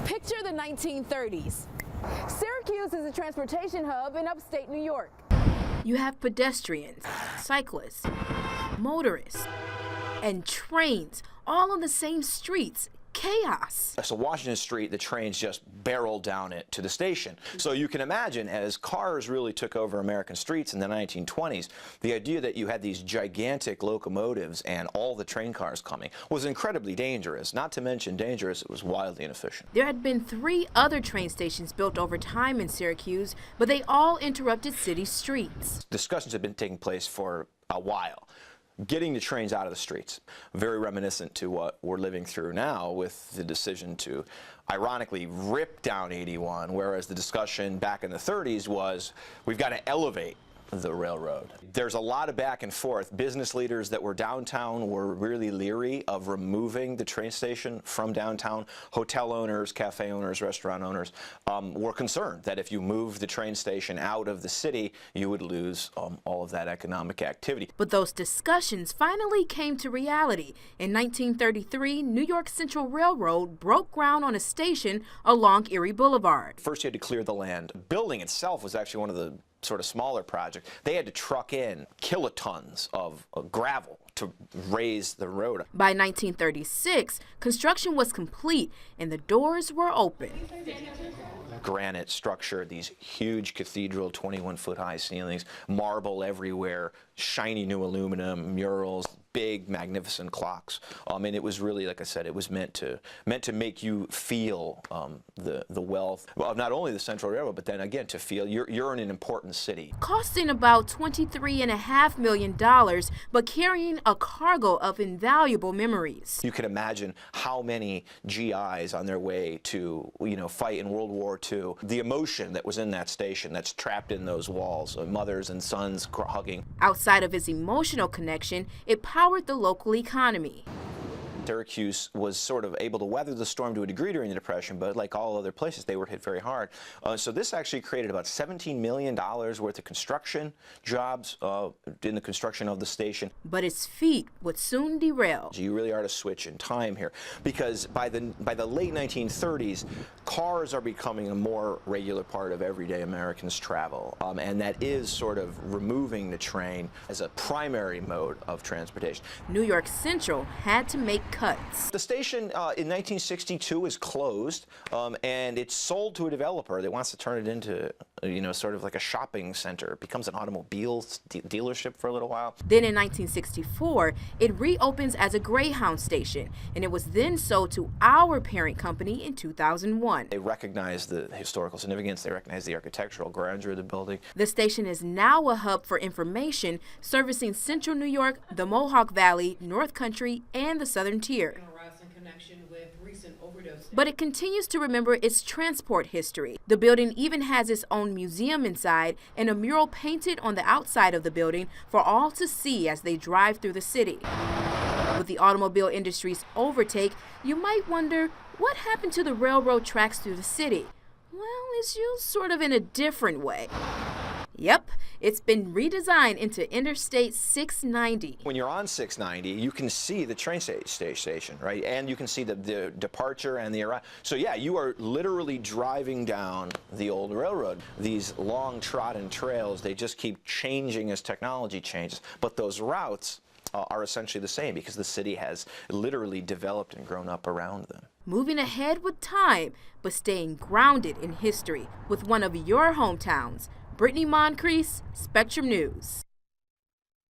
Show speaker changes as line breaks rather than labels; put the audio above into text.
Picture the 1930s. Syracuse is a transportation hub in upstate New York.
You have pedestrians, cyclists, motorists, and trains all on the same streets. Chaos.
So Washington Street, the trains just barreled down it to the station. So you can imagine, as cars really took over American streets in the 1920s, the idea that you had these gigantic locomotives and all the train cars coming was incredibly dangerous. Not to mention dangerous, it was wildly inefficient.
There had been 3 other train stations built over time in Syracuse, but they all interrupted city streets.
Discussions have been taking place for a while. Getting the trains out of the streets, very reminiscent to what we're living through now with the decision to, ironically, rip down 81, whereas the discussion back in the 30s was, we've got to elevate the railroad. There's a lot of back and forth. Business leaders that were downtown were really leery of removing the train station from downtown. Hotel owners, cafe owners, restaurant owners were concerned that if you moved the train station out of the city, you would lose all of that economic activity.
But those discussions finally came to reality. In 1933, New York Central Railroad broke ground on a station along Erie Boulevard.
First, you had to clear the land. The building itself was actually one of the sort of smaller project. They had to truck in kilotons of gravel to raise the road.
By 1936, construction was complete and the doors were open.
Granite structure, these huge cathedral 21-foot high ceilings, marble everywhere, shiny new aluminum, murals, big magnificent clocks. And it was really, like I said, it was meant to make you feel the wealth of not only the Central Railroad, but then again to feel you're in an important city.
Costing about $23.5 million, but carrying a cargo of invaluable memories.
You can imagine how many GIs on their way to fight in World War II. The emotion that was in that station, that's trapped in those walls, mothers and sons hugging.
Outside of its emotional connection, it powered the local economy.
Syracuse was sort of able to weather the storm to a degree during the Depression, but like all other places, they were hit very hard. So this actually created about $17 million worth of construction jobs in the construction of the station.
But its feet would soon derail.
You really are to switch in time here, because by the late 1930s, cars are becoming a more regular part of everyday Americans' travel, and that is sort of removing the train as a primary mode of transportation.
New York Central had to make cuts.
The station in 1962 is closed, and it's sold to a developer that wants to turn it into, sort of like a shopping center. It becomes an automobile dealership for a little while.
Then in 1964, it reopens as a Greyhound station, and it was then sold to our parent company in 2001.
They recognize the historical significance, they recognize the architectural grandeur of the building.
The station is now a hub for information, servicing Central New York, the Mohawk Valley, North Country, and the Southern Tier. But it continues to remember its transport history. The building even has its own museum inside and a mural painted on the outside of the building for all to see as they drive through the city. With the automobile industry's overtake, you might wonder, what happened to the railroad tracks through the city? Well, it's used sort of in a different way. Yep, it's been redesigned into Interstate 690.
When you're on 690, you can see the train station, right? And you can see the departure and the arrival. So yeah, you are literally driving down the old railroad. These long trodden trails, they just keep changing as technology changes. But those routes are essentially the same because the city has literally developed and grown up around them.
Moving ahead with time, but staying grounded in history with one of your hometowns. Brittany Moncrief, Spectrum News.